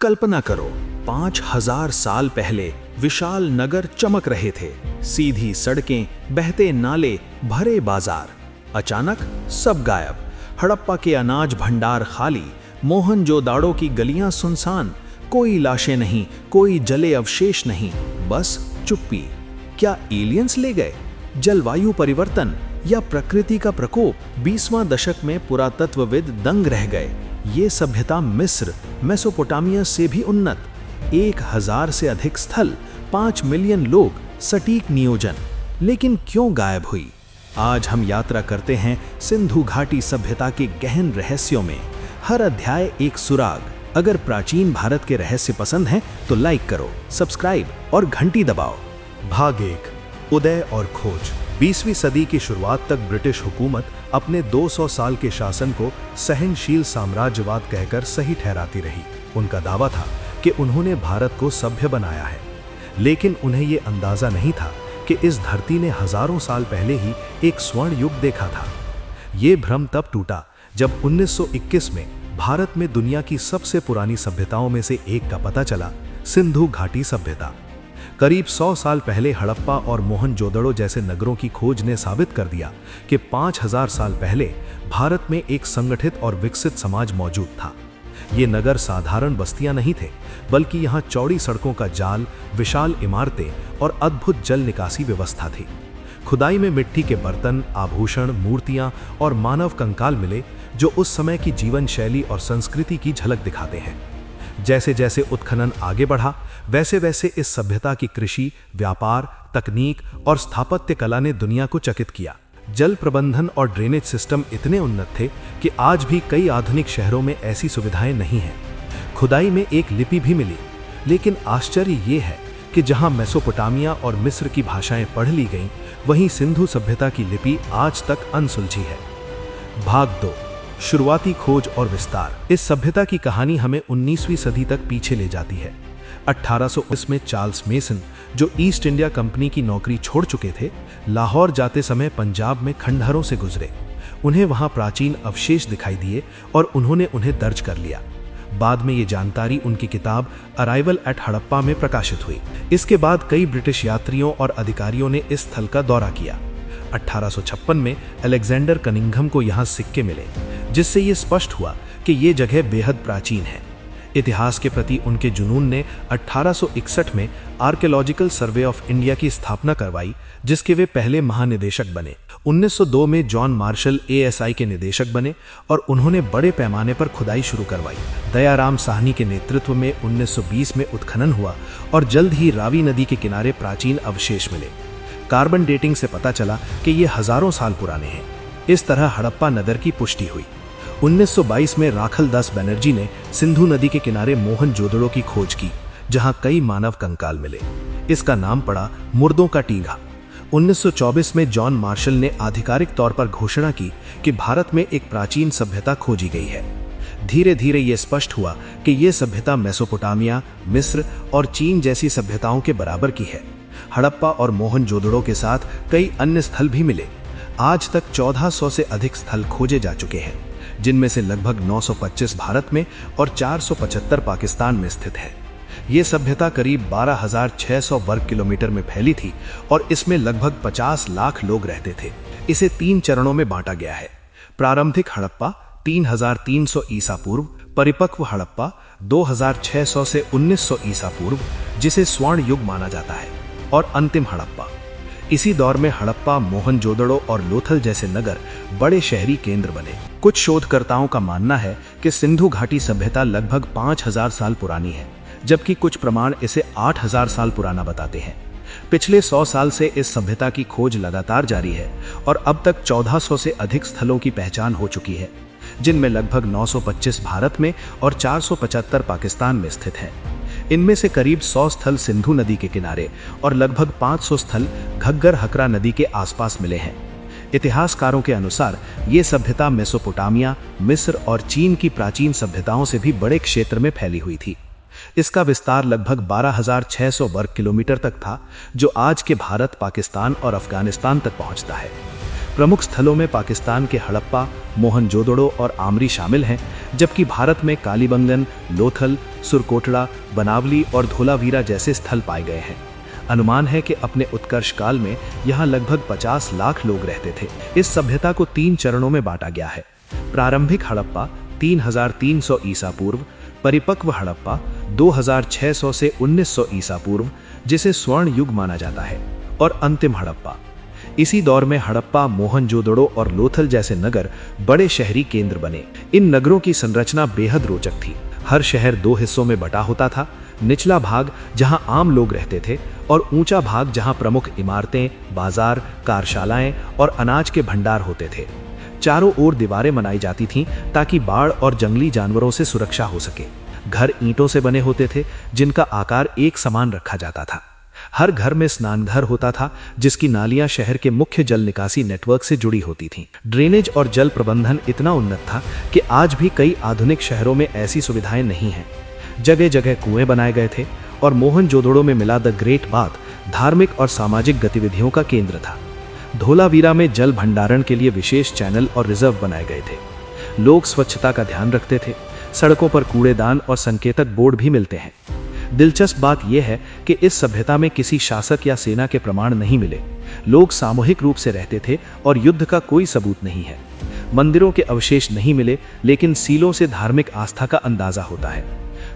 कल्पना करो, 5000 साल पहले विशाल नगर चमक रहे थे। सीधी सड़कें, बहते नाले, भरे बाजार। अचानक सब गायब। हड़प्पा के अनाज भंडार खाली, मोहनजोदाड़ो की गलियां सुनसान। कोई लाशें नहीं, कोई जले अवशेष नहीं, बस चुप्पी। क्या एलियंस ले गए? जलवायु परिवर्तन या प्रकृति का प्रकोप? 20वां दशक में पुरातत्वविद दंग रह गए। ये सभ्यता मिस्र, मेसोपोटामिया से भी उन्नत। 1000 से अधिक स्थल, 5 मिलियन लोग, सटीक नियोजन। लेकिन क्यों गायब हुई? आज हम यात्रा करते हैं सिंधु घाटी सभ्यता के गहन रहस्यों में। हर अध्याय एक सुराग। अगर प्राचीन भारत के रहस्य पसंद हैं तो लाइक करो, सब्सक्राइब और घंटी दबाओ। भाग 1, उदय और खोज। 20वीं सदी की शुरुआत तक ब्रिटिश हुकूमत अपने 200 साल के शासन को सहनशील साम्राज्यवाद कहकर सही ठहराती रही। उनका दावा था कि उन्होंने भारत को सभ्य बनाया है, लेकिन उन्हें ये अंदाजा नहीं था कि इस धरती ने हजारों साल पहले ही एक स्वर्ण युग देखा था। ये भ्रम तब टूटा जब 1921 में भारत में दुनिया की सबसे पुरानी सभ्यताओं में से एक का पता चला, सिंधु घाटी सभ्यता। करीब 100 साल पहले हड़प्पा और मोहनजोदड़ो जैसे नगरों की खोज ने साबित कर दिया कि 5000 साल पहले भारत में एक संगठित और विकसित समाज मौजूद था। ये नगर साधारण बस्तियां नहीं थे, बल्कि यहाँ चौड़ी सड़कों का जाल, विशाल इमारतें और अद्भुत जल निकासी व्यवस्था थी। खुदाई में मिट्टी के बर्तन, आभूषण, मूर्तियां और मानव कंकाल मिले, जो उस समय की जीवन शैली और संस्कृति की झलक दिखाते हैं। जैसे जैसे उत्खनन आगे बढ़ा, वैसे वैसे इस सभ्यता की कृषि, व्यापार, तकनीक और स्थापत्य कला ने दुनिया को चकित किया। जल प्रबंधन और ड्रेनेज सिस्टम इतने उन्नत थे कि आज भी कई आधुनिक शहरों में ऐसी सुविधाएं नहीं हैं। खुदाई में एक लिपि भी मिली, लेकिन आश्चर्य ये है कि जहां मेसोपोटामिया और मिस्र की भाषाएं पढ़ ली गईं, वहीं सिंधु सभ्यता की लिपि आज तक अनसुलझी है। भाग 2, शुरुआती खोज और विस्तार। इस सभ्यता की कहानी हमें 19वीं सदी तक पीछे ले जाती है। 1819 में चार्ल्स मेसन, जो ईस्ट इंडिया कंपनी की नौकरी छोड़ चुके थे, लाहौर जाते समय पंजाब में खंडहरों से गुजरे। उन्हें वहां प्राचीन अवशेष दिखाई दिए और उन्होंने उन्हें दर्ज कर लिया। बाद में ये जानकारी उनकी किताब अराइवल एट हड़प्पा में प्रकाशित हुई। इसके बाद कई ब्रिटिश यात्रियों और अधिकारियों ने इस स्थल का दौरा किया। 1856 में अलेक्जेंडर कनिंघम को यहाँ सिक्के मिले, जिससे ये स्पष्ट हुआ कि ये जगह बेहद प्राचीन है। इतिहास के प्रति उनके जुनून ने 1861 में आर्कियोलॉजिकल सर्वे ऑफ इंडिया की स्थापना करवाई, जिसके वे पहले महानिदेशक बने। 1902 में जॉन मार्शल ASI के निदेशक बने और उन्होंने बड़े पैमाने पर खुदाई शुरू करवाई। दयाराम साहनी के नेतृत्व में 1920 में उत्खनन हुआ और जल्द ही रावी नदी के किनारे प्राचीन अवशेष मिले। कार्बन डेटिंग से पता चला कि ये हजारों साल पुराने हैं। इस तरह हड़प्पा नगर की पुष्टि हुई। 1922 में राखल दास बनर्जी ने सिंधु नदी के किनारे मोहनजोदड़ो की खोज की, जहां कई मानव कंकाल मिले। इसका नाम पड़ा मुर्दों का टीघा। 1924 में जॉन मार्शल ने आधिकारिक तौर पर घोषणा की कि भारत में एक प्राचीन सभ्यता खोजी गई है। धीरे धीरे ये स्पष्ट हुआ कि ये सभ्यता मेसोपोटामिया, मिस्र और चीन जैसी सभ्यताओं के बराबर की है। हड़प्पा और मोहनजोदड़ो के साथ कई अन्य स्थल भी मिले। आज तक 1400 से अधिक स्थल खोजे जा चुके हैं, जिनमें से लगभग 925 भारत में और 475 पाकिस्तान में स्थित है। ये सभ्यता करीब 12,600 वर्ग किलोमीटर में फैली थी और इसमें लगभग 50 लाख लोग रहते थे। इसे 3 चरणों में बांटा गया है। प्रारंभिक हड़प्पा 3300 ईसा पूर्व, परिपक्व हड़प्पा 2600 से 1900 ईसा पूर्व, जिसे स्वर्ण युग माना जाता है, और अंतिम हड़प्पा। इसी दौर में हड़प्पा, मोहनजोदड़ो और लोथल जैसे नगर बड़े शहरी केंद्र बने। कुछ शोधकर्ताओं का मानना है कि सिंधु घाटी सभ्यता लगभग 5000 साल पुरानी है, जबकि कुछ प्रमाण इसे 8000 साल पुराना बताते हैं। पिछले 100 साल से इस सभ्यता की खोज लगातार जारी है और अब तक 1400 से अधिक स्थलों की पहचान हो चुकी है, जिनमें लगभग 925 भारत में और 475 पाकिस्तान में स्थित हैं। इनमें से करीब 100 स्थल सिंधु नदी के किनारे और लगभग 500 स्थल घग्गर हकरा नदी के आसपास मिले हैं। इतिहासकारों के अनुसार ये सभ्यता मेसोपोटामिया, मिस्र और चीन की प्राचीन सभ्यताओं से भी बड़े क्षेत्र में फैली हुई थी। इसका विस्तार लगभग 12,600 वर्ग किलोमीटर तक था, जो आज के भारत, पाकिस्तान और अफगानिस्तान तक पहुंचता है। प्रमुख स्थलों में पाकिस्तान के हड़प्पा, मोहनजोदड़ो और आमरी शामिल हैं, जबकि भारत में कालीबंगन, लोथल, सुरकोटड़ा, बनावली और धोलावीरा जैसे स्थल पाए गए हैं। अनुमान है कि अपने उत्कर्ष काल में यहाँ लगभग 50 लाख लोग रहते थे। इस सभ्यता को 3 चरणों में बांटा गया है। प्रारंभिक हड़प्पा 3300 ईसा पूर्व, परिपक्व हड़प्पा 2600 से 1900 ईसा पूर्व, जिसे स्वर्ण युग माना जाता है, और अंतिम हड़प्पा। इसी दौर में हड़प्पा, मोहनजोदड़ो और लोथल जैसे नगर बड़े शहरी केंद्र बने। इन नगरों की संरचना बेहद रोचक थी। हर शहर 2 हिस्सों में बटा होता था। निचला भाग जहां आम लोग रहते थे और ऊंचा भाग जहां प्रमुख इमारतें, बाजार, कार्यशालाएं और अनाज के भंडार होते थे। चारों ओर दीवारें बनाई जाती थीं ताकि बाढ़ और जंगली जानवरों से सुरक्षा हो सके। घर ईंटों से बने होते थे जिनका आकार एक समान रखा जाता था। हर घर में स्नानघर होता था जिसकी नालियां शहर के मुख्य जल निकासी नेटवर्क से जुड़ी होती थीं। ड्रेनेज और जल प्रबंधन इतना उन्नत था कि आज भी कई आधुनिक शहरों में ऐसी सुविधाएं नहीं हैं। जगह जगह कुएं बनाए गए थे और मोहनजोदड़ो में मिला द ग्रेट बाथ धार्मिक और सामाजिक गतिविधियों का केंद्र था। धोलावीरा में जल भंडारण के लिए विशेष चैनल और रिजर्व बनाए गए थे। लोग स्वच्छता का ध्यान रखते थे। सड़कों पर कूड़ेदान और संकेतक बोर्ड भी मिलते हैं। दिलचस्प बात यह है कि इस सभ्यता में किसी शासक या सेना के प्रमाण नहीं मिले। लोग सामूहिक रूप से रहते थे और युद्ध का कोई सबूत नहीं है। मंदिरों के अवशेष नहीं मिले, लेकिन सीलों से धार्मिक आस्था का अंदाजा होता है।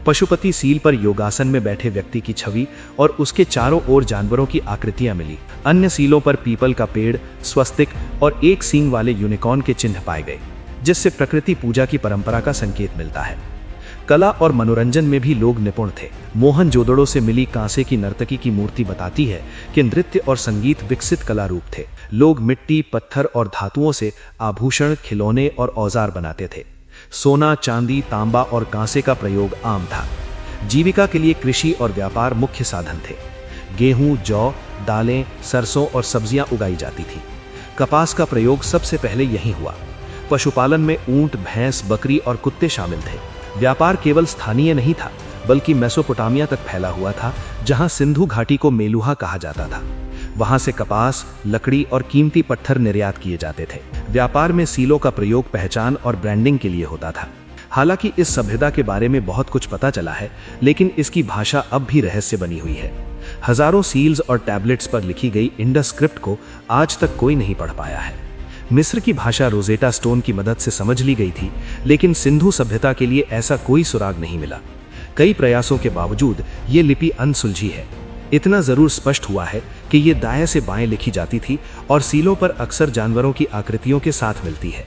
पशुपति सील पर योगासन में बैठे व्यक्ति की छवि और उसके चारों ओर जानवरों की आकृतियां मिली। अन्य सीलों पर पीपल का पेड़, स्वस्तिक और एक सींग वाले यूनिकॉर्न के चिन्ह पाए गए, जिससे प्रकृति पूजा की परंपरा का संकेत मिलता है। कला और मनोरंजन में भी लोग निपुण थे। मोहनजोदड़ो से मिली कांसे की नर्तकी की मूर्ति बताती है कि नृत्य और संगीत विकसित कला रूप थे। लोग मिट्टी, पत्थर और धातुओं से आभूषण, खिलौने और औजार बनाते थे। सोना, चांदी, तांबा और कांसे का प्रयोग आम था। जीविका के लिए कृषि और व्यापार मुख्य साधन थे। गेहूं, जौ, दालें, सरसों और सब्जियां उगाई जाती थी। कपास का प्रयोग सबसे पहले यहीं हुआ। पशुपालन में ऊंट, भैंस, बकरी और कुत्ते शामिल थे। व्यापार केवल स्थानीय नहीं था, बल्कि मेसोपोटामिया तक फैला हुआ था, जहां सिंधु घाटी को मेलुहा कहा जाता था। वहां से कपास, लकड़ी और कीमती पत्थर निर्यात किए जाते थे। व्यापार में सीलों का प्रयोग पहचान और ब्रांडिंग के लिए होता था। हालांकि इस सभ्यता के बारे में बहुत कुछ पता चला है, लेकिन इसकी भाषा अब भी रहस्य बनी हुई है। हजारों सील्स और टैबलेट्स पर लिखी गई इंडस स्क्रिप्ट को आज तक कोई नहीं पढ़ पाया है। मिस्र की भाषा रोजेटा स्टोन की मदद से समझ ली गई थी, लेकिन सिंधु सभ्यता के लिए ऐसा कोई सुराग नहीं मिला। कई प्रयासों के बावजूद ये लिपि अनसुलझी है। इतना जरूर स्पष्ट हुआ है कि ये दाएं से बाएं लिखी जाती थी और सीलों पर अक्सर जानवरों की आकृतियों के साथ मिलती है।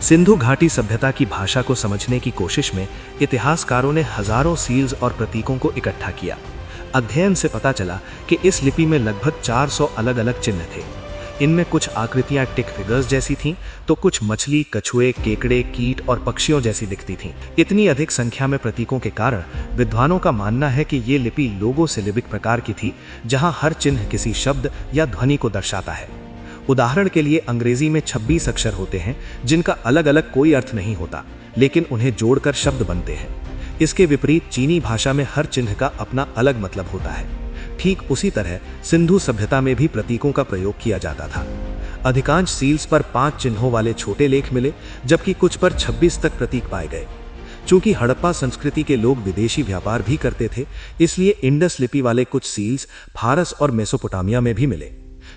सिंधु घाटी सभ्यता की भाषा को समझने की कोशिश में इतिहासकारों ने हजारों सील्स और प्रतीकों को इकट्ठा किया। अध्ययन से पता चला कि इस लिपि में लगभग 400 अलग अलग चिन्ह थे। इनमें कुछ आकृतियां टिक फिगर्स जैसी थीं, तो कुछ मछली, कछुए, केकड़े, कीट और पक्षियों जैसी दिखती थीं। इतनी अधिक संख्या में प्रतीकों के कारण विद्वानों का मानना है कि ये लिपि लोगो सिलिबिक प्रकार की थी, जहां हर चिन्ह किसी शब्द या ध्वनि को दर्शाता है। उदाहरण के लिए अंग्रेजी में 26 अक्षर होते हैं जिनका अलग अलग कोई अर्थ नहीं होता, लेकिन उन्हें जोड़कर शब्द बनते हैं। इसके विपरीत चीनी भाषा में हर चिन्ह का अपना अलग मतलब होता है। ठीक उसी तरह सिंधु सभ्यता में भी प्रतीकों का प्रयोग किया जाता था। अधिकांश सील्स पर 5 चिन्हों वाले छोटे लेख मिले, जबकि कुछ पर 26 तक प्रतीक पाए गए। चूंकि हड़प्पा संस्कृति के लोग विदेशी व्यापार भी करते थे, इसलिए इंडस लिपि वाले कुछ सील्स फारस और मेसोपोटामिया में भी मिले।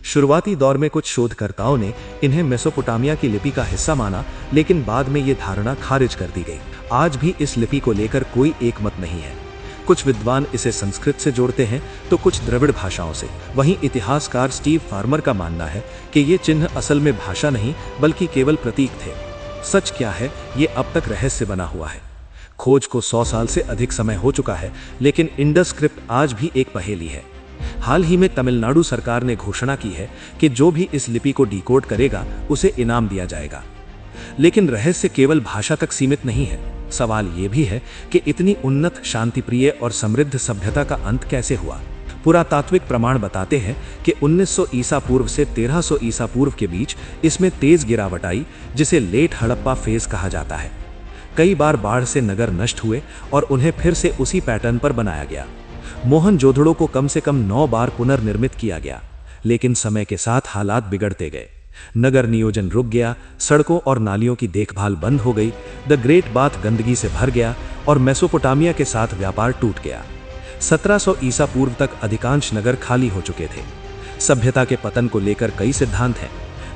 शुरुआती दौर में कुछ शोधकर्ताओं ने इन्हें मेसोपोटामिया की लिपि का हिस्सा माना, लेकिन बाद में ये धारणा खारिज कर दी गई। आज भी इस लिपि को लेकर कोई एकमत नहीं है। कुछ विद्वान इसे संस्कृत से जोड़ते हैं तो कुछ द्रविड़ भाषाओं से। वहीं इतिहासकार स्टीव फार्मर का मानना है कि ये चिन्ह असल में भाषा नहीं बल्कि केवल प्रतीक थे। सच क्या है, ये अब तक रहस्य बना हुआ है। खोज को 100 साल से अधिक समय हो चुका है, लेकिन इंडस स्क्रिप्ट आज भी एक पहेली है। हाल ही में तमिलनाडु सरकार ने घोषणा की है कि जो भी इस लिपि को डिकोड करेगा उसे इनाम दिया जाएगा। लेकिन रहस्य केवल भाषा तक सीमित नहीं है। सवाल ये भी है कि इतनी उन्नत, शांतिप्रिय और समृद्ध सभ्यता का अंत कैसे हुआ। पुरातात्विक प्रमाण बताते हैं कि 1900 ईसा पूर्व से 1300 ईसा पूर्व के बीच इसमें तेज गिरावट आई, जिसे लेट हड़प्पा फेज कहा जाता है। कई बार बाढ़ से नगर नष्ट हुए और उन्हें फिर से उसी पैटर्न पर बनाया गया। मोहनजोदड़ो को कम से कम 9 बार पुनर्निर्मित किया गया, लेकिन समय के साथ हालात बिगड़ते गए। नगर नियोजन रुक गया, सड़कों और नालियों की देखभाल बंद हो गई, द ग्रेट बाथ गंदगी से भर गया और मेसोपोटामिया के साथ व्यापार टूट गया। 1700 ईसा पूर्व तक अधिकांश नगर खाली हो चुके थे। सभ्यता के पतन को लेकर कई सिद्धांत हैं।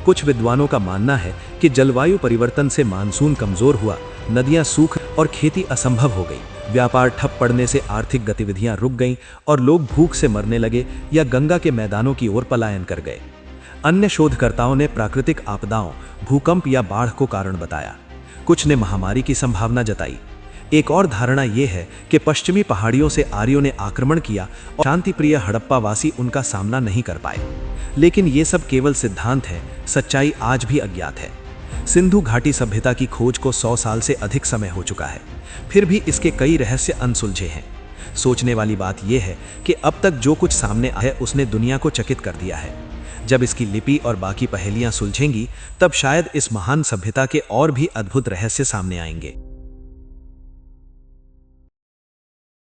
कुछ विद्वानों का मानना है कि जलवायु परिवर्तन से मानसून कमजोर हुआ, नदियां सूख और खेती असंभव हो गई। व्यापार ठप पड़ने से आर्थिक गतिविधियां रुक गईं और लोग भूख से मरने लगे या गंगा के मैदानों की ओर पलायन कर गए। अन्य शोधकर्ताओं ने प्राकृतिक आपदाओं, भूकंप या बाढ़ को कारण बताया। कुछ ने महामारी की संभावना जताई। एक और धारणा यह है कि पश्चिमी पहाड़ियों से आर्यों ने आक्रमण किया और शांतिप्रिय हड़प्पावासी उनका सामना नहीं कर पाए। लेकिन ये सब केवल सिद्धांत है, सच्चाई आज भी अज्ञात है। सिंधु घाटी सभ्यता की खोज को 100 साल से अधिक समय हो चुका है, फिर भी इसके कई रहस्य अनसुलझे हैं। सोचने वाली बात यह है कि अब तक जो कुछ सामने आया है उसने दुनिया को चकित कर दिया है। जब इसकी लिपि और बाकी पहेलियां सुलझेंगी, तब शायद इस महान सभ्यता के और भी अद्भुत रहस्य सामने आएंगे।